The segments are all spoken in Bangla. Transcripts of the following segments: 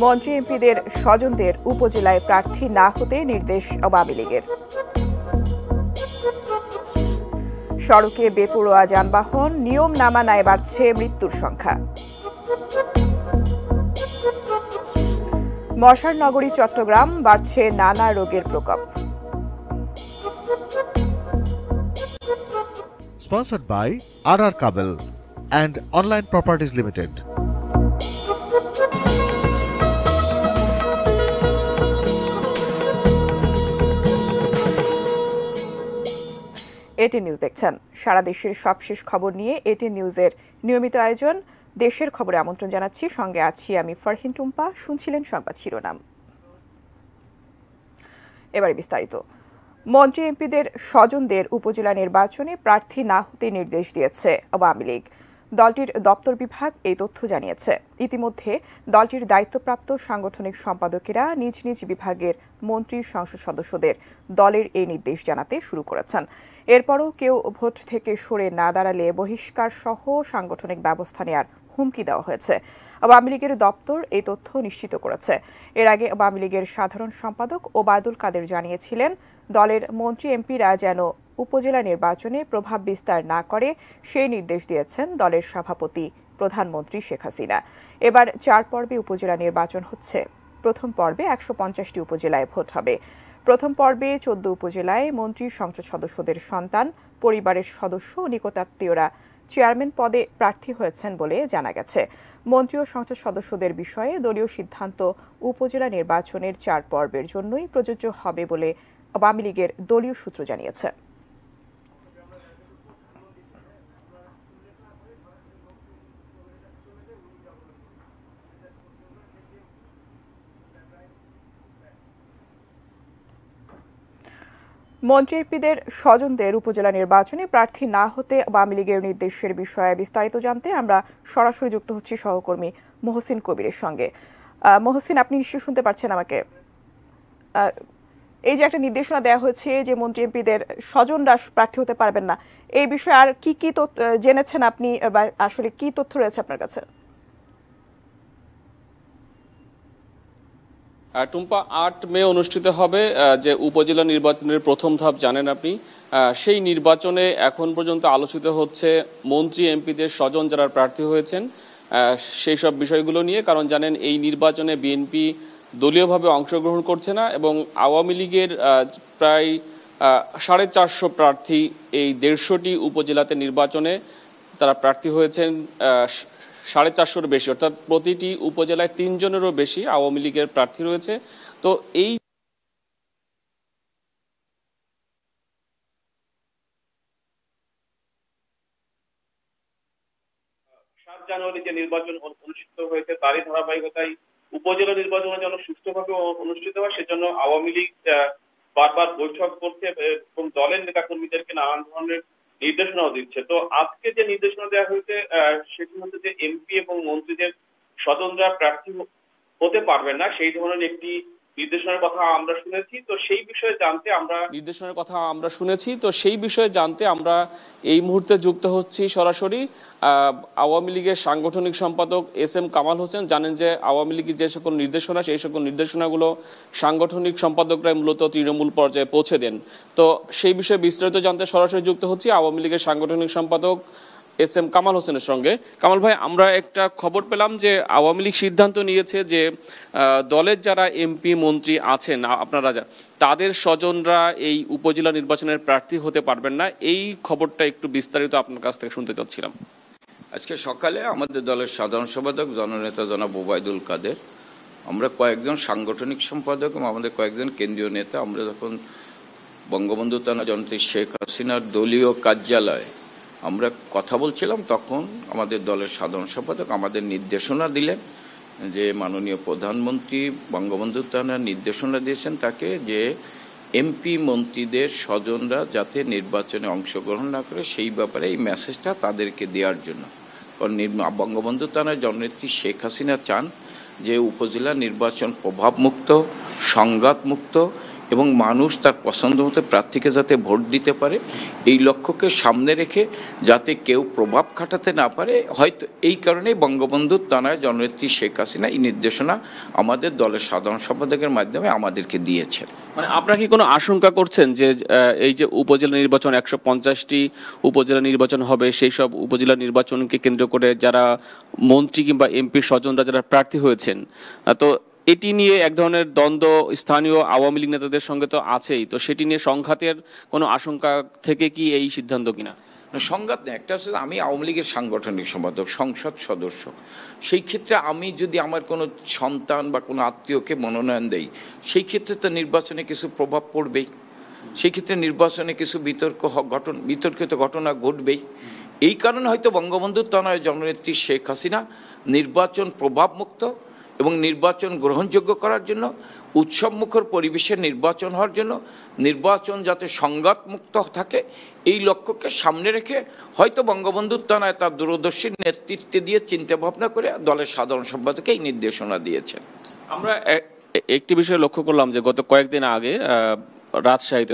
মন্ত্রী এমপিদের স্বজনদের উপজেলায় প্রার্থী না হতে নির্দেশ আওয়ামী লীগের। সড়কে বেপরোয়া যানবাহন, নিয়ম না মানায় বাড়ছে মৃত্যুর সংখ্যা। মশার নগরী চট্টগ্রাম, বাড়ছে নানা রোগের প্রকোপ। Sponsored by RR Kabel and Online Properties Limited. এটি নিউজ দেখছেন। সারা দেশের সবশেষ খবর নিয়ে এটি নিউজের নিয়মিত আয়োজন দেশের খবরে আমন্ত্রণ জানাচ্ছি। সঙ্গে আছি আমি ফারহিন টুম্পা। শুনছিলেন সংবাদ শিরোনাম, এবারে বিস্তারিত। মন্ত্রী এমপিদের স্বজনদের উপজেলা নির্বাচনে প্রার্থী না হতে নির্দেশ দিয়েছে আওয়ামী লীগ। দলটির দপ্তর বিভাগ এই তথ্য জানিয়েছে। ইতিমধ্যে দলটির দায়িত্বপ্রাপ্ত সাংগঠনিক সম্পাদকেরা নিজ নিজ বিভাগের মন্ত্রী সংসদ সদস্যদের দলের এই নির্দেশ জানাতে শুরু করেছেন। এরপরও কেউ ভোট থেকে সরে না দাঁড়ালে বহিষ্কার সহ সাংগঠনিক ব্যবস্থা নেওয়ার হুমকি দেওয়া হয়েছে। আওয়ামী লীগের দপ্তর এই তথ্য নিশ্চিত করেছে। এর আগে আওয়ামী লীগের সাধারণ সম্পাদক ওবায়দুল কাদের জানিয়েছিলেন, দলের মন্ত্রী এমপিরা যেন উপজেলা নির্বাচনে প্রভাব বিস্তার না করে সেই নির্দেশ দিয়েছেন দলের সভাপতি প্রধানমন্ত্রী শেখ হাসিনা। এবার 4 পর্বে উপজেলা নির্বাচন হচ্ছে। প্রথম পর্বে 150টি উপজেলায় ভোট হবে। প্রথম পর্বে 14 উপজেলায় মন্ত্রী সংসদ সদস্যদের সন্তান, পরিবারের সদস্য ও নিকটাত্মীয়রা চেয়ারম্যান পদে প্রার্থী হয়েছেন বলে জানা গেছে। মন্ত্রী ও সংসদ সদস্যদের বিষয়ে দলীয় সিদ্ধান্ত উপজেলা নির্বাচনের 4 পর্বের জন্যই প্রযোজ্য হবে বলে আওয়ামী লীগের দলীয় সূত্র জানিয়েছে। মন্ত্রী এমপিদের স্বজনদের উপজেলা নির্বাচনে প্রার্থী না হতে আওয়ামী লীগের নির্দেশের বিষয়ে বিস্তারিত জানতে আমরা সরাসরি যুক্ত হচ্ছি সহকর্মী মহসিন কবিরের সঙ্গে। মহসিন, আপনি নিশ্চয়ই শুনতে পাচ্ছেন আমাকে? এই যে একটা নির্দেশনা দেওয়া হয়েছে যে মন্ত্রী এমপিদের স্বজনরা প্রার্থী হতে পারবেন না, এই বিষয়ে আর কি কি জেনেছেন আপনি, বা আসলে কি তথ্য রয়েছে আপনার কাছে? টুম্পা, 8 মে অনুষ্ঠিত হবে যে উপজেলা নির্বাচনের প্রথম ধাপ, জানেন আপনি। সেই নির্বাচনে এখন পর্যন্ত আলোচিত হচ্ছে মন্ত্রী এমপিদের স্বজন যারা প্রার্থী হয়েছেন সেই সব বিষয়গুলো নিয়ে। কারণ জানেন, এই নির্বাচনে বিএনপি দলীয়ভাবে অংশগ্রহণ করছে না এবং আওয়ামী লীগের প্রায় 450 প্রার্থী এই 150টি উপজেলাতে নির্বাচনে তারা প্রার্থী হয়েছেন। 450-র বেশি, অর্থাৎ প্রতিটি উপজেলায় 3 জনেরও বেশি আওয়ামী লীগের প্রার্থী রয়েছে। তো এই জানুয়ারি যে নির্বাচন অনুষ্ঠিত হয়েছে তারই ধারাবাহিকতায় উপজেলা নির্বাচন যেন সুষ্ঠুভাবে অনুষ্ঠিত হয়, সেজন্য আওয়ামী লীগ বারবার বৈঠক করছে এবং দলের নেতাকর্মীদেরকে নানান ধরনের নির্দেশনাও দিচ্ছে। তো আজকে যে নির্দেশনা দেওয়া হয়েছে সেটি হচ্ছে যে এমপি এবং মন্ত্রীদের স্বজনরা প্রার্থী হতে পারবেন না, সেই ধরনের একটি নির্দেশনার কথা আমরা শুনেছি। তো সেই বিষয়ে জানতে আমরা এই মুহূর্তে যুক্ত হচ্ছি সরাসরি আওয়ামী লীগের সাংগঠনিক সম্পাদক SM কামাল হোসেন। জানেন যে আওয়ামী লীগের যে সকল নির্দেশনা, সেই সকল নির্দেশনাগুলো সাংগঠনিক সম্পাদকরা মূলত তৃণমূল পর্যায়ে পৌঁছে দেন। তো সেই বিষয়ে বিস্তারিত জানতে সরাসরি যুক্ত হচ্ছি আওয়ামী লীগের সাংগঠনিক সম্পাদক SM কামাল হোসেনের সঙ্গে। কামাল ভাই, আমরা একটা খবর পেলাম যে আওয়ামী লীগ সিদ্ধান্ত নিয়েছে যে দলের যারা এমপি মন্ত্রী আছেন আপনারা তাদের স্বজনরা এই উপজেলা নির্বাচনের প্রার্থী হতে পারবেন না। এই খবরটা একটু বিস্তারিত আপনার কাছ থেকে শুনতে চাচ্ছিলাম। আজকে সকালে আমাদের দলের সাধারণ সম্পাদক জননেতা জনাব ওবায়দুল কাদের, আমরা কয়েকজন সাংগঠনিক সম্পাদক এবং আমাদের কয়েকজন কেন্দ্রীয় নেতা, আমরা যখন বঙ্গবন্ধু জননেত্রী শেখ হাসিনার দলীয় কার্যালয়ে আমরা কথা বলছিলাম, তখন আমাদের দলের সাধারণ সম্পাদক আমাদের নির্দেশনা দিলেন যে মাননীয় প্রধানমন্ত্রী বঙ্গবন্ধু নির্দেশনা দিয়েছেন তাকে যে এমপি মন্ত্রীদের স্বজনরা যাতে নির্বাচনে অংশগ্রহণ না করে সেই ব্যাপারে এই মেসেজটা তাদেরকে দেওয়ার জন্য। কারণ বঙ্গবন্ধু জননেত্রী শেখ হাসিনা চান যে উপজেলা নির্বাচন প্রভাবমুক্ত, সংঘাতমুক্ত এবং মানুষ তার পছন্দ মতো প্রার্থীকে যাতে ভোট দিতে পারে এই লক্ষ্যকে সামনে রেখে যাতে কেউ প্রভাব খাটাতে না পারে, হয়তো এই কারণেই বঙ্গবন্ধুর তনয় জননেত্রী শেখ হাসিনা এই নির্দেশনা আমাদের দলের সাধারণ সম্পাদকের মাধ্যমে আমাদেরকে দিয়েছেন। মানে আপনারা কি কোনো আশঙ্কা করছেন যে এই যে উপজেলা নির্বাচন 150টি উপজেলা নির্বাচন হবে, সেই সব উপজেলা নির্বাচনকে কেন্দ্র করে যারা মন্ত্রী কিংবা এমপি স্বজনরা যারা প্রার্থী হয়েছেন, তো এটি নিয়ে এক ধরনের দ্বন্দ্ব স্থানীয় আওয়ামী লীগ নেতাদের সঙ্গে তো আছেই, তো সেটি নিয়ে সংঘাতের কোনো আশঙ্কা থেকে কি এই সিদ্ধান্ত কিনা? সংঘাত নেই, একটা হচ্ছে আমি আওয়ামী লীগের সাংগঠনিক সম্পাদক, সংসদ সদস্য। সেই ক্ষেত্রে আমি যদি আমার কোনো সন্তান বা কোনো আত্মীয়কে মনোনয়ন দেই, সেই ক্ষেত্রে তো নির্বাচনে কিছু প্রভাব পড়বেই, সেই ক্ষেত্রে নির্বাচনে কিছু বিতর্কিত ঘটনা ঘটবেই। এই কারণে হয়তো বঙ্গবন্ধুর তনয় জননেত্রী শেখ হাসিনা নির্বাচন প্রভাবমুক্ত এবং নির্বাচন গ্রহণযোগ্য করার জন্য, উৎসবমুখর পরিবেশে নির্বাচন হওয়ার জন্য, নির্বাচন যাতে সংঘাতমুক্ত থাকে এই লক্ষ্যকে সামনে রেখে হয়তো বঙ্গবন্ধুর তনয় তার দূরদর্শী নেতৃত্বে দিয়ে চিন্তা ভাবনা করে দলের সাধারণ সম্পাদককে এই নির্দেশনা দিয়েছেন। আমরা একটি বিষয় লক্ষ্য করলাম যে গত কয়েকদিন আগে রাজশাহীতে,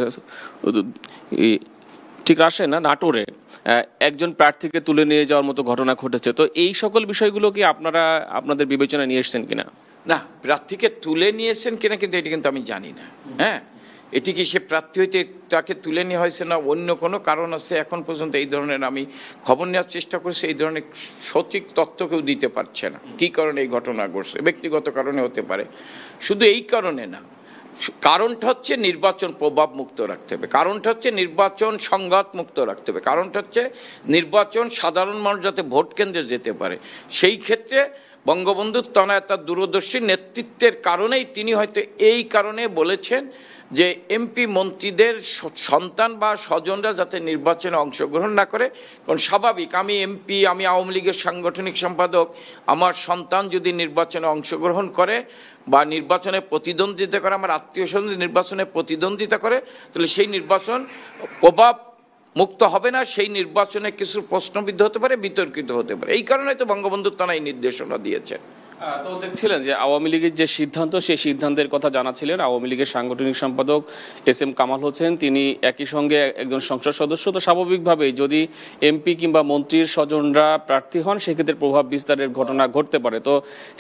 ঠিক রাজশাহী না, নাটোরে একজন প্রার্থীকে তুলে নিয়ে যাওয়ার মতো ঘটনা ঘটেছে। তো এই সকল বিষয়গুলো কি আপনারা আপনাদের বিবেচনায় নিয়ে এসেছেন কিনা? না, প্রার্থীকে তুলে নিয়েছেন কিনা কিন্তু এটি কিন্তু আমি জানি না। হ্যাঁ, এটি কি সে প্রার্থী হইতে তাকে তুলে নেওয়া হয়েছে না অন্য কোনো কারণ আছে, এখন পর্যন্ত এই ধরনের আমি খবর নেওয়ার চেষ্টা করছি, এই ধরনের সঠিক তথ্য কেউ দিতে পারছে না। কী কারণে এই ঘটনা ঘটছে, ব্যক্তিগত কারণে হতে পারে, শুধু এই কারণে না। কারণটা হচ্ছে নির্বাচন প্রভাব মুক্ত রাখতে হবে, কারণটা হচ্ছে নির্বাচন সংঘাত মুক্ত রাখতে হবে, কারণটা হচ্ছে নির্বাচন সাধারণ মানুষ যাতে ভোট কেন্দ্রে যেতে পারে। সেই ক্ষেত্রে বঙ্গবন্ধুর তনয় তার দূরদর্শী নেতৃত্বের কারণেই তিনি হয়তো এই কারণে বলেছেন যে এমপি মন্ত্রীদের সন্তান বা স্বজনরা যাতে নির্বাচনে অংশগ্রহণ না করে। কারণ স্বাভাবিক, আমি এমপি, আমি আওয়ামী লীগের সাংগঠনিক সম্পাদক, আমার সন্তান যদি নির্বাচনে অংশগ্রহণ করে বা নির্বাচনে প্রতিদ্বন্দ্বিতা করে, আমার আত্মীয় স্বজন নির্বাচনে প্রতিদ্বন্দ্বিতা করে, তাহলে সেই নির্বাচন প্রভাব মুক্ত হবে না, সেই নির্বাচনে কিছু প্রশ্নবিদ্ধ হতে পারে, বিতর্কিত হতে পারে। এই কারণে তো বঙ্গবন্ধুর তনয় নির্দেশনা দিয়েছে। তো দেখছিলেন যে আওয়ামী লীগের যে সিদ্ধান্ত, সেই সিদ্ধান্তের কথা জানাচ্ছিলেন আওয়ামী লীগের সাংগঠনিক সম্পাদক SM কামাল হোসেন। তিনি একই সঙ্গে একজন সংসদ সদস্য, তো স্বাভাবিকভাবেই যদি এমপি কিংবা মন্ত্রীর স্বজনরা প্রার্থী হন সেক্ষেত্রে প্রভাব বিস্তারের ঘটনা ঘটতে পারে। তো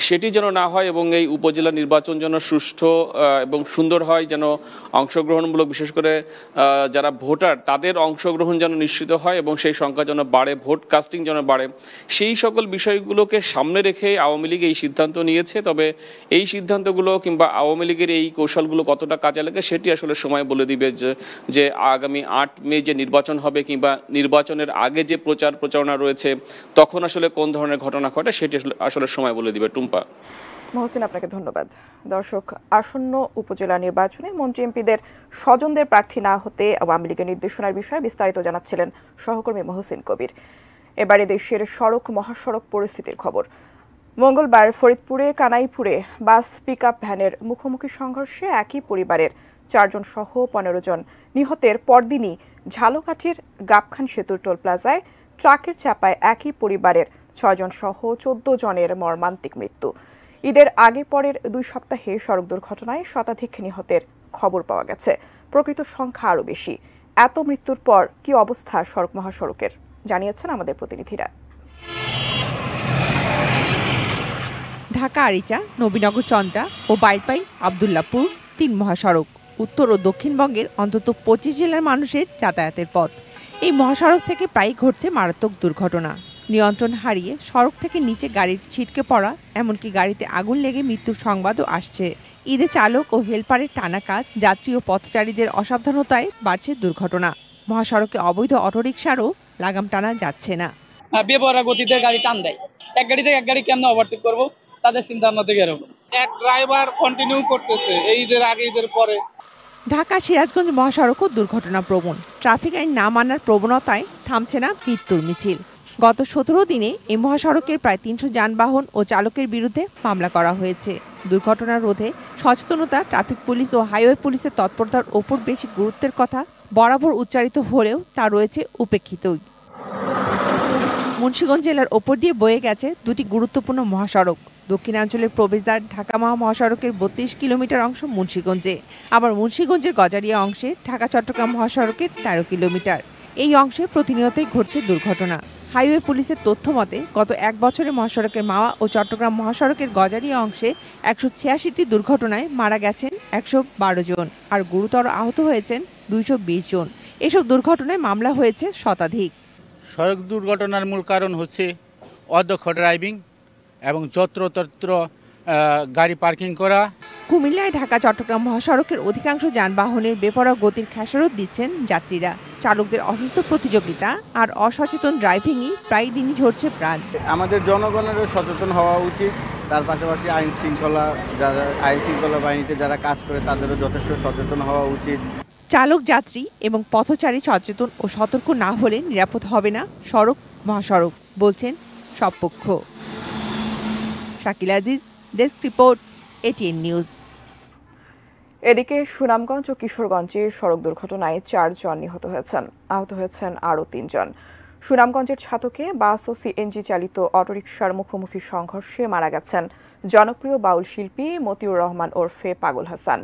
সেটি যেন না হয় এবং এই উপজেলা নির্বাচন যেন সুষ্ঠু এবং সুন্দর হয়, যেন অংশগ্রহণমূলক, বিশেষ করে যারা ভোটার তাদের অংশগ্রহণ যেন নিশ্চিত হয় এবং সেই সংখ্যা যেন বাড়ে, ভোট কাস্টিং যেন বাড়ে, সেই সকল বিষয়গুলোকে সামনে রেখে আওয়ামী লীগ এই সিদ্ধান্ত নিয়েছে। তবে এই সিদ্ধান্তগুলো কিংবা আওয়ামী লীগের এই কৌশলগুলো কতটা কাজে লাগে সেটি আসলে সময় বলে দিবে, যে আগামী 8 মে যে নির্বাচন হবে কিংবা নির্বাচনের আগে যে প্রচারণা রয়েছে তখন আসলে কোন ধরনের ঘটনা ঘটে সেটি আসলে সময় বলে দিবে। টুম্পা। মহসিন, আপনাকে ধন্যবাদ। দর্শক, আসন্ন উপজেলা নির্বাচনে মন্ত্রী এমপিদের স্বজনদের প্রার্থী না হতে আওয়ামী লীগের নির্দেশনার বিষয়ে বিস্তারিত জানাচ্ছিলেন সহকর্মী মহসিন কবির। এবারে দেশের সড়ক মহাসড়ক পরিস্থিতির খবর। মঙ্গলবার ফরিদপুরে কানাইপুরে বাস পিকআপ ভ্যানের মুখোমুখি সংঘর্ষে একই পরিবারের 4 জন সহ 15 জন নিহতের পরদিনই ঝালকাঠির গাবখান সেতুর টোল প্লাজায় ট্রাকের চাপায় একই পরিবারের 6 জন সহ 14 জনের মর্মান্তিক মৃত্যু। ঈদের আগে পরের 2 সপ্তাহে সড়ক দুর্ঘটনায় শতাধিক নিহতের খবর পাওয়া গেছে। প্রকৃত সংখ্যা আরও বেশি। এত মৃত্যুর পর কি অবস্থা সড়ক মহাসড়কের, জানিয়েছেন আমাদের প্রতিনিধিরা। ঢাকা আরিচা, নবীনগর চন্দ্রা ও বাইরপাই আবদুল্লাপুর 3 মহাসড়ক উত্তর ও দক্ষিণবঙ্গের অন্তত 25 জেলার মানুষের যাতায়াতের পথ। এই মহাসড়ক থেকে প্রায়ই ঘটছে মারাত্মক দুর্ঘটনা। নিয়ন্ত্রণ হারিয়ে সড়ক থেকে নিচে গাড়ির ছিটকে পড়া, এমনকি গাড়িতে আগুন লেগে মৃত্যুর সংবাদও আসছে। ঈদে চালক ও হেলপারের টানা কাজ, যাত্রী ও পথচারীদের অসাবধানতায় বাড়ছে দুর্ঘটনা। মহাসড়কে অবৈধ অটোরিকশারও লাগাম টানা যাচ্ছে না। বেপরোয়া গতিতে গাড়ি টান দেয়, এক গাড়ি থেকে এক গাড়ি কেমনে ওভারটেক করবো তাদের চিন্তা ভাবনা থেকে এরকম। এক ড্রাইভার কন্টিনিউ করতেছে এই ঈদের আগে ঈদের পরে। ঢাকা সিরাজগঞ্জ মহাসড়কও দুর্ঘটনা প্রবণ। ট্রাফিক আইন না মানার প্রবণতায় থামছে না মৃত্যুর মিছিল। গত 17 দিনে এই মহাসড়কের প্রায় 300 যানবাহন ও চালকের বিরুদ্ধে মামলা করা হয়েছে। দুর্ঘটনা রোধে সচেতনতা, ট্রাফিক পুলিশ ও হাইওয়ে পুলিশের তৎপরতার ওপর বেশি গুরুত্বের কথা বরাবর উচ্চারিত হলেও তা রয়েছে উপেক্ষিতই। মুন্সিগঞ্জ জেলার ওপর দিয়ে বয়ে গেছে 2টি গুরুত্বপূর্ণ মহাসড়ক। দক্ষিণাঞ্চলের প্রবেশদ্বার ঢাকা মহাসড়কের ৩২ কিলোমিটার অংশ মুন্সিগঞ্জে, আবার মুন্সিগঞ্জের গজারিয়া অংশে ঢাকা চট্টগ্রাম মহাসড়কের ১৩ কিলোমিটার। এই অংশে প্রতিনিয়তই ঘটছে দুর্ঘটনা। হাইওয়ে পুলিশের তথ্য মতে গত ১ বছরে মহাসড়কের মাওয়া ও চট্টগ্রাম মহাসড়কের গজারিয়া অংশে ১৮৬টি দুর্ঘটনায় মারা গেছেন ১১২ জন আর গুরুতর আহত হয়েছেন ২২০ জন। এসব দুর্ঘটনায় মামলা হয়েছে শতাধিক। সড়ক দুর্ঘটনার মূল কারণ হচ্ছে অদক্ষ ড্রাইভিং এবং যত্রতত্র গাড়ি পার্কিং করা। কুমিল্লায় ঢাকা চট্টগ্রাম মহাসড়কের অধিকাংশ যানবাহনের বেপরোয়া গতির খেসারত দিচ্ছেন যাত্রীরা। চালকদের অসুস্থ প্রতিযোগিতা আর অসচেতন ড্রাইভিংই প্রায় দিনই ঝরছে প্রাণ। আমাদের জনগণেরও সচেতন হওয়া উচিত, তার পাশাপাশি আইন শৃঙ্খলা বাহিনীতে যারা কাজ করে তাদেরও যথেষ্ট সচেতন হওয়া উচিত। চালক, যাত্রী এবং পথচারী সচেতন ও সতর্ক না হলে নিরাপদ হবে না সড়ক মহাসড়ক, বলছেন সব পক্ষ। Shakil Aziz, desk report, ATN news. এদিকে সুনামগঞ্জ ও কিশোরগঞ্জে সড়ক দুর্ঘটনায় ৪ জন নিহত হয়েছেন, আহত হয়েছেন আরও ৩ জন। সুনামগঞ্জের ছাতকে বাস ও সিএনজি চালিত অটোরিকশার মুখোমুখি সংঘর্ষে মারা গেছেন জনপ্রিয় বাউল শিল্পী মতিউর রহমান ওরফে পাগল হাসান।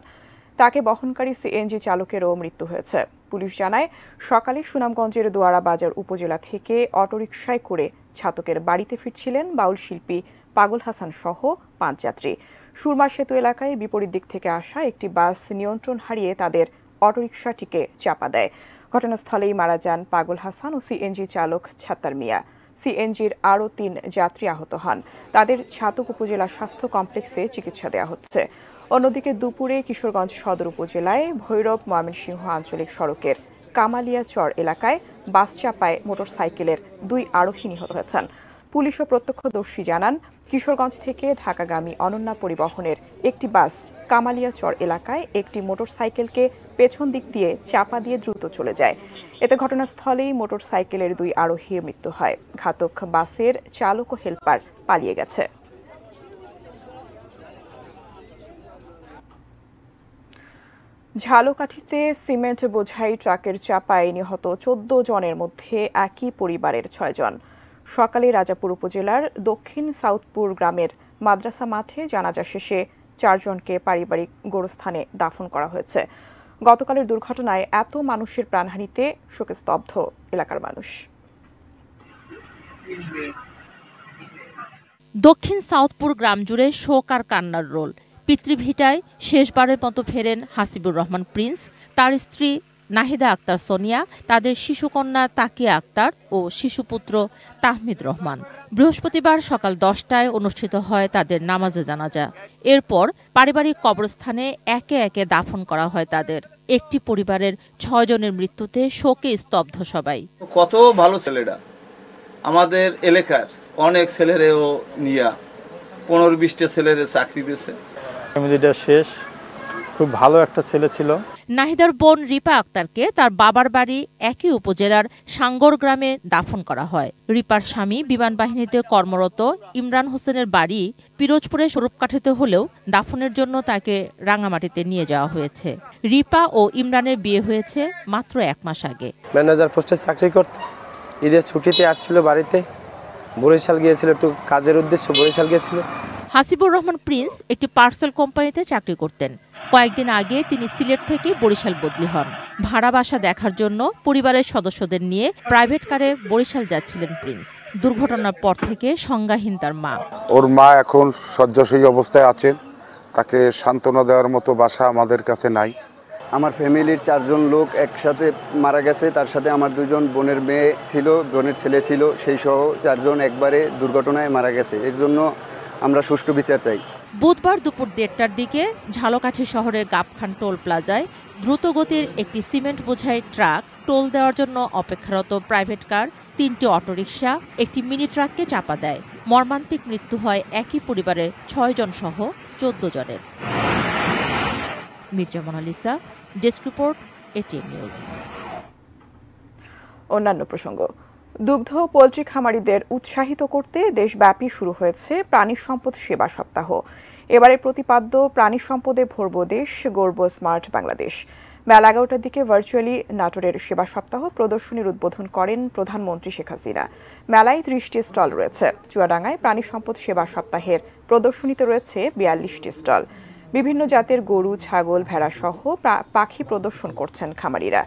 তাকে বহনকারী সিএনজি চালকেরও মৃত্যু হয়েছে। পুলিশ জানায়, সকালে সুনামগঞ্জের দোয়ারা বাজার উপজেলা থেকে অটোরিকশায় করে ছাতকের বাড়িতে ফিরছিলেন বাউল শিল্পী পাগল হাসান সহ ৫ যাত্রী। সুরমা সেতু এলাকায় বিপরীত দিক থেকে আসা একটি বাস নিয়ন্ত্রণ হারিয়ে তাদের অটোরিকশাটিকে চাপা দেয়। ঘটনাস্থলেই মারা যান পাগল হাসান ও সিএনজি চালক ছাত্তার মিয়া। সিএনজির আরও ৩ যাত্রী আহত হন। তাদের ছাতক উপজেলা স্বাস্থ্য কমপ্লেক্সে চিকিৎসা দেওয়া হচ্ছে। অন্যদিকে দুপুরে কিশোরগঞ্জ সদর উপজেলায় ভৈরব ময়মনসিংহ আঞ্চলিক সড়কের কামালিয়া চর এলাকায় বাস চাপায় মোটরসাইকেলের ২ আরোহী নিহত হয়েছেন। পুলিশ ও প্রত্যক্ষদর্শী জানান, কিশোরগঞ্জ থেকে ঢাকাগামী অনন্যা পরিবহনের একটি বাস কামালিয়াচর এলাকায় একটি মোটরসাইকেলকে পেছন দিক দিয়ে চাপা দিয়ে দ্রুত চলে যায়। এতে ঘটনাস্থলেই মোটরসাইকেলের ২ আরোহীর মৃত্যু হয়। ঘাতক বাসের চালক ও হেলপার পালিয়ে গেছে। ঝালকাঠিতে সিমেন্ট বোঝাই ট্রাকের চাপায় নিহত ১৪ জনের মধ্যে একই পরিবারের ৬ জন। সকালে রাজাপুর উপজেলার দক্ষিণ সাউথপুর গ্রামের মাদ্রাসা মাঠে জানাজা শেষে ৪ জনকে পারিবারিক গোরস্থানে দাফন করা হয়েছে। গতকালের দুর্ঘটনায় এত মানুষের প্রাণহানিতে শোকে স্তব্ধ এলাকার মানুষ। দক্ষিণ সাউথপুর গ্রাম জুড়ে শোক আর কান্নার রোল। পিতৃভিটায় শেষবারের মতো ফেরেন হাসিবুর রহমান প্রিন্স, তার স্ত্রী নাহিদা আক্তার সোনিয়া, তাদের শিশুকন্যা তাকিয়া আক্তার ও শিশুপুত্র তাহমিদ রহমান। বৃহস্পতিবার সকাল ১০টায় অনুষ্ঠিত হয় তাদের নামাজে জানাজা। এরপর পারিবারিক কবরস্থানে একে একে দাফন করা হয় তাদের। একটি পরিবারের ৬ জনের মৃত্যুতে শোকে স্তব্ধ সবাই। কত ভালো ছেলেরা, আমাদের এলাকার অনেক ছেলেরেও নিয়া ১৫-২০টা ছেলেরে চাকরি দিয়েছে। ফ্যামিলিটা শেষ, খুব ভালো একটা ছেলে ছিল। নাহিদার বোন রিপা আক্তারকে তার বাবার বাড়ি একই উপজেলার সাঙ্গর গ্রামে দাফন করা হয়। রিপার স্বামী বিমান বাহিনীতে কর্মরত ইমরান হোসেনের বাড়ি পিরোজপুরে স্বরূপকাঠিতে হলেও দাফনের জন্য তাকে রাঙামাটিতে নিয়ে যাওয়া হয়েছে। রিপা ও ইমরানের বিয়ে হয়েছে মাত্র ১ মাস আগে। ম্যানেজার পোস্টে চাকরি করত, ঈদের ছুটিতে আসছিল বাড়িতে, বরিশাল গিয়েছিল, একটু কাজের উদ্দেশ্যে বরিশাল গিয়েছিল। হাসিবুর রহমান প্রিন্স একটি পার্সেল কোম্পানিতে চাকরি করতেন। কয়েকদিন আগে তিনি সিলেট থেকে বরিশাল বদলি হন। ভাড়া বাসা দেখার জন্য পরিবারের সদস্যদের নিয়ে প্রাইভেট কারে বরিশাল যাচ্ছিলেন প্রিন্স। দুর্ঘটনার পর থেকে সংজ্ঞাহীন তার মা। ওর মা এখন শয্যাশয়ী অবস্থায় আছেন, তাকে সান্ত্বনা দেওয়ার মতো বাসা আমাদের কাছে নাই। আমার ফ্যামিলির ৪ জন লোক একসাথে মারা গেছে, তার সাথে আমার 2 জন বোনের মেয়ে ছিল, বোনের ছেলে ছিল, সেই সহ 4 জন একবারে দুর্ঘটনায় মারা গেছে। এর জন্য আমরা সুষ্ঠু বিচার চাই। বুধবার দুপুর 1টার দিকে ঝালকাঠি শহরের গাবখান টোল প্লাজায় দ্রুতগতির একটি সিমেন্ট বোঝাই ট্রাক টোল দেওয়ার জন্য অপেক্ষারত প্রাইভেট কার, 3টি অটোরিকশা, একটি মিনি ট্রাককে চাপা দেয়। মর্মান্তিক মৃত্যু হয় একই পরিবারের 6 জন সহ 14 জনের। Mirza Monalisa, desk report, ATN News. অন্যান্য প্রসঙ্গ, দুগ্ধ ও পোলট্রি খামারিদের উৎসাহিত করতে দেশব্যাপী শুরু হয়েছে প্রাণী সম্পদ সেবা সপ্তাহ। এবারের প্রতিপাদ্য প্রাণী সম্পদে ভরব দেশ, গর্ব স্মার্ট বাংলাদেশ। বেলা 11টার দিকে ভার্চুয়ালি নাটোরের সেবা সপ্তাহ প্রদর্শনীর উদ্বোধন করেন প্রধানমন্ত্রী শেখ হাসিনা। মেলায় 30টি স্টল রয়েছে। চুয়াডাঙ্গায় প্রাণী সম্পদ সেবা সপ্তাহের প্রদর্শনীতে রয়েছে 42টি স্টল। বিভিন্ন জাতের গরু, ছাগল, ভেড়া সহ পাখি প্রদর্শন করছেন খামারিরা।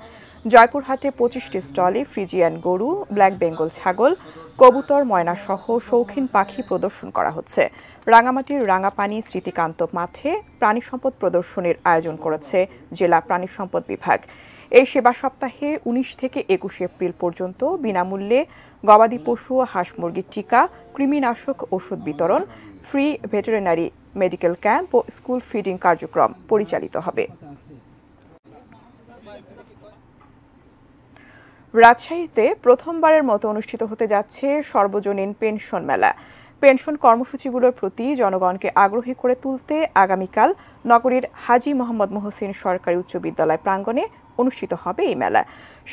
জয়পুরহাটে 25টি স্টলে ফ্রিজিয়ান গরু, ব্ল্যাক বেঙ্গল ছাগল, কবুতর, ময়না সহ শৌখিন পাখি প্রদর্শন করা হচ্ছে। রাঙামাটির রাঙাপানি স্মৃতিকান্ত মাঠে প্রাণী সম্পদ প্রদর্শনীর আয়োজন করেছে জেলা প্রাণী সম্পদ বিভাগ। এই সেবা সপ্তাহে 19 থেকে 21 এপ্রিল পর্যন্ত বিনামূল্যে গবাদি পশু, হাঁস মুরগির টিকা, কৃমিনাশক ওষুধ বিতরণ, ফ্রি ভেটেরিনারি মেডিকেল ক্যাম্প ও স্কুল ফিডিং কার্যক্রম পরিচালিত হবে। রাজশাহীতে প্রথমবারের মতো অনুষ্ঠিত হতে যাচ্ছে সর্বজনীন পেনশন মেলা। পেনশন কর্মসূচিগুলোর প্রতি জনগণকে আগ্রহী করে তুলতে আগামীকাল নগরীর হাজী মোহাম্মদ মহসিন সরকারি উচ্চ বিদ্যালয় প্রাঙ্গণে অনুষ্ঠিত হবে এই মেলা।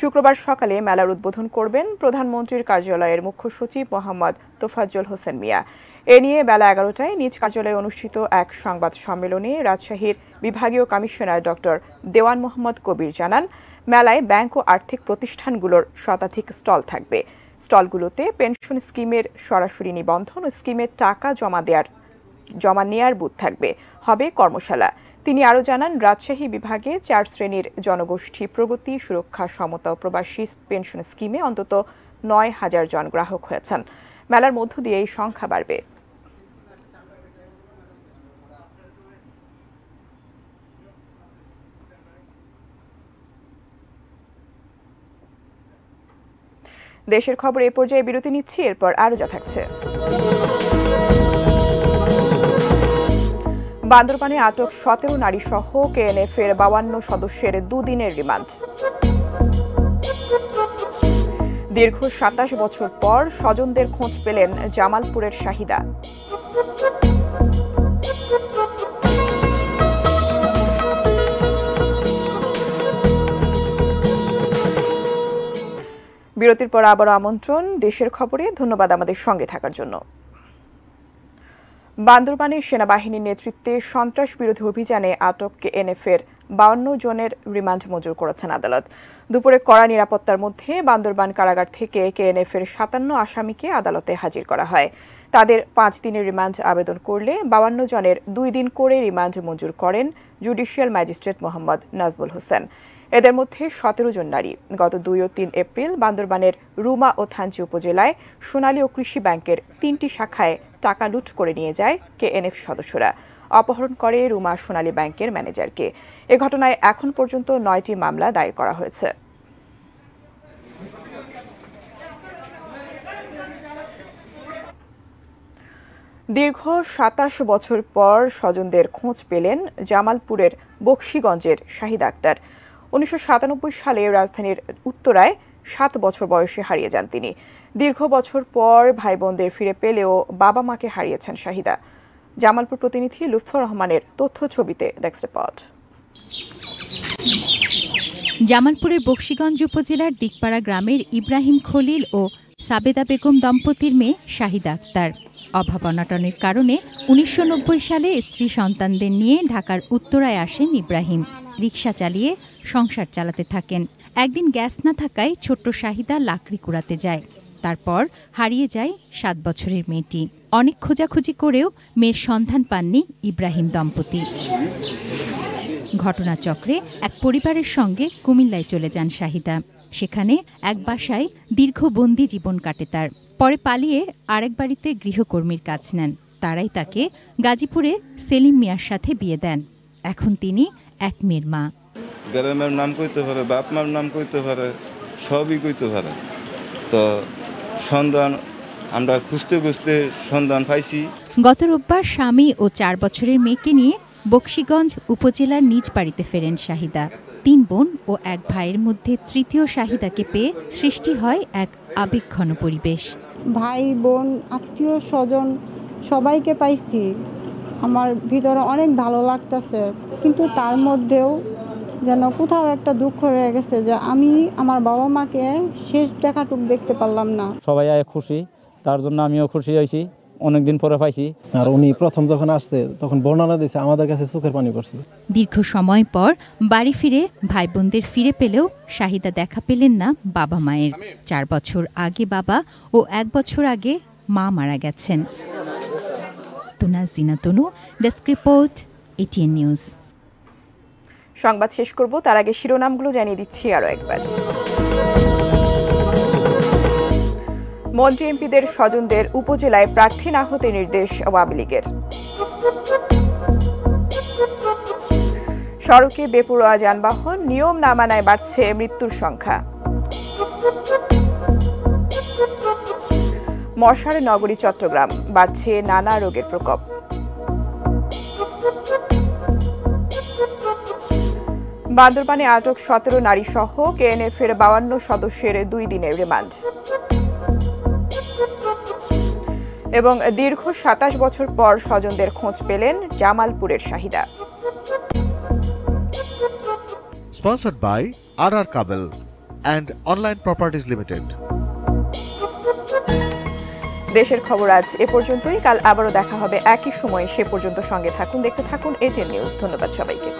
শুক্রবার সকালে মেলার উদ্বোধন করবেন প্রধানমন্ত্রীর কার্যালয়ের মুখ্য সচিব মোহাম্মদ তোফাজ্জল হোসেন মিয়া। এ নিয়ে বেলা 11টায় নিজ কার্যালয়ে অনুষ্ঠিত এক সংবাদ সম্মেলনে রাজশাহীর বিভাগীয় কমিশনার ডক্টর দেওয়ান মোহাম্মদ কবির জানান, মেলায় ব্যাংক ও আর্থিক প্রতিষ্ঠানগুলোর শতাধিক স্টল থাকবে। স্টলগুলোতে পেনশন স্কিমের সরাসরি নিবন্ধন ও স্কিমের টাকা জমা নেয়ার বুথ থাকবে। হবে কর্মশালা। তিনি আরও জানান, রাজশাহী বিভাগে 4 শ্রেণীর জনগোষ্ঠী প্রগতি, সুরক্ষা, সমতা ও প্রবাসী পেনশন স্কিমে অন্তত 9,000 জন গ্রাহক হয়েছেন। মেলার মধ্য দিয়ে এই সংখ্যা বাড়বে। দেশের খবর এই পর্যায়ে বিরতি নিচ্ছি, এরপর আরও যা থাকছে। বান্দরবানে আটক 17 নারী সহ কেএনএফ এর 52 সদস্যের 2 দিনের রিমান্ড। দীর্ঘ 27 বছর পর স্বজনদের খোঁজ পেলেন জামালপুরের শাহিদা। বিরতির পর আবারও আমন্ত্রণ দেশের খবরে। ধন্যবাদ আমাদের সঙ্গে থাকার জন্য। বান্দরবানের সেনাবাহিনীর নেতৃত্বে সন্ত্রাস বিরোধী অভিযানে আটক কেএনএফ-এর 52 জনের রিমান্ড মঞ্জুর করেছেন আদালত। দুপুরে কড়া নিরাপত্তার মধ্যে বান্দরবান কারাগার থেকে কেএনএফ-এর 57 আসামিকে আদালতে হাজির করা হয়। তাদের 5 দিনের রিমান্ড আবেদন করলে 52 জনের 2 দিন করে রিমান্ড মঞ্জুর করেন জুডিশিয়াল ম্যাজিস্ট্রেট মোহাম্মদ নাজবুল হোসেন। এদের মধ্যে 17 জন নারী। গত 2 ও 3 এপ্রিল বান্দরবানের রুমা ও থানচি উপজেলায় সোনালী ও কৃষি ব্যাংকের 3টি শাখায় টাকা লুট করে নিয়ে যায় কেএনএফ সদস্যরা। অপহরণ করে রুমা সোনালী ব্যাংকের ম্যানেজারকে। এ ঘটনায় এখন পর্যন্ত 9টি মামলা দায়ের করা হয়েছে। দীর্ঘ 27 বছর পর স্বজনদের খোঁজ পেলেন জামালপুরের বকশীগঞ্জের শাহিদা আক্তার। 1997 সালে রাজধানীর উত্তরায় 7 বছর বয়সে হারিয়ে যান তিনি। দীর্ঘ বছর পর ভাই বোনদের ফিরে পেলেও বাবা মাকে হারিয়েছেন শাহিদা। জামালপুর প্রতিনিধি লুৎফর রহমানের তথ্য ছবিতে ডেস্ক রিপোর্ট। জামালপুরের বকশীগঞ্জ উপজেলার দিকপাড়া গ্রামের ইব্রাহিম খলিল ও সাবেদা বেগম দম্পতির মেয়ে শাহিদা আক্তার। অভাব অনটনের কারণে 1990 সালে স্ত্রী সন্তানদের নিয়ে ঢাকার উত্তরায় আসেন ইব্রাহিম। রিকশা চালিয়ে সংসার চালাতে থাকেন। একদিন গ্যাস না থাকায় ছোট্ট শাহিদা লাকড়ি কুড়াতে যায়। তারপর হারিয়ে যায় 7 বছরের মেয়েটি। অনেক খোঁজাখুঁজি করেও মেয়ের সন্ধান পাননি ইব্রাহিম দম্পতি। ঘটনাচক্রে এক পরিবারের সঙ্গে কুমিল্লায় চলে যান শাহিদা। সেখানে এক বাসায় দীর্ঘ বন্দি জীবন কাটে তার। পরে পালিয়ে আরেক বাড়িতে গৃহকর্মীর কাজ নেন। তারাই তাকে গাজীপুরে সেলিম মিয়ার সাথে বিয়ে দেন। এখন তিনি এক মেয়ের মা। গ্রামের নাম কইতে পারে, বাপ মার নাম কইতে পারে, সবই কইতে পারে। তো সন্ধান আমরা খুঁজতে খুঁজতে সন্ধান পাইছি। গত রোববার স্বামী ও 4 বছরের মেয়েকে নিয়ে বকশীগঞ্জ উপজেলার নিজ বাড়িতে ফেরেন শাহিদা। 3 বোন ও 1 ভাইয়ের মধ্যে তৃতীয় শাহিদাকে পেয়ে সৃষ্টি হয় এক আবেগঘন পরিবেশ। ভাই বোন আত্মীয় স্বজন সবাইকে পাইছি, আমার ভিতরে অনেক ভালো লাগতেছে। কিন্তু তার মধ্যেও যেন কোথাও একটা দুঃখ রয়ে গেছে যে আমি আমার বাবা মাকে শেষ দেখাটুক দেখতে পারলাম না। সবাই খুশি, তার জন্য আমিও খুশি হয়েছি। অনেকদিন পরে পাইছি। আর উনি প্রথম যখন আসছে তখন বর্ণনা দিয়েছে, আমাদের কাছে চোখের পানি পড়ছে। দীর্ঘ সময় পর বাড়ি ফিরে ভাই বোনদের ফিরে পেলেও শাহিদা দেখা পেলেন না বাবা মায়ের। 4 বছর আগে বাবা ও 1 বছর আগে মা মারা গেছেন। তুনাজিনা তনু, ডেস্ক রিপোর্ট, ATN নিউজ। সংবাদ শেষ করব, তার আগে শিরোনামগুলো জানিয়ে দিচ্ছি আরও একবার। মন্ত্রী এমপিদের স্বজনদের উপজেলায় প্রার্থী না হতে নির্দেশ আওয়ামী লীগের। সড়কে বেপরোয়া যানবাহন, নিয়ম না মানায় বাড়ছে মৃত্যুর সংখ্যা। মশার নগরী চট্টগ্রাম, বাড়ছে নানা রোগের প্রকোপ। বান্দরবানে আটক 17 নারী সহ KNF এর 52 সদস্যের 2 দিনের রিমান্ড। এবং দীর্ঘ 27 বছর পর স্বজনদের খোঁজ পেলেন জামালপুরের Shahida. Sponsored by RR Kabel and Online Properties Limited. দেশের খবর আজ এ পর্যন্তই। কাল আবারও দেখা হবে একই সময়ে। সে পর্যন্ত সঙ্গে থাকুন, দেখতে থাকুন ATN নিউজ। ধন্যবাদ সবাইকে।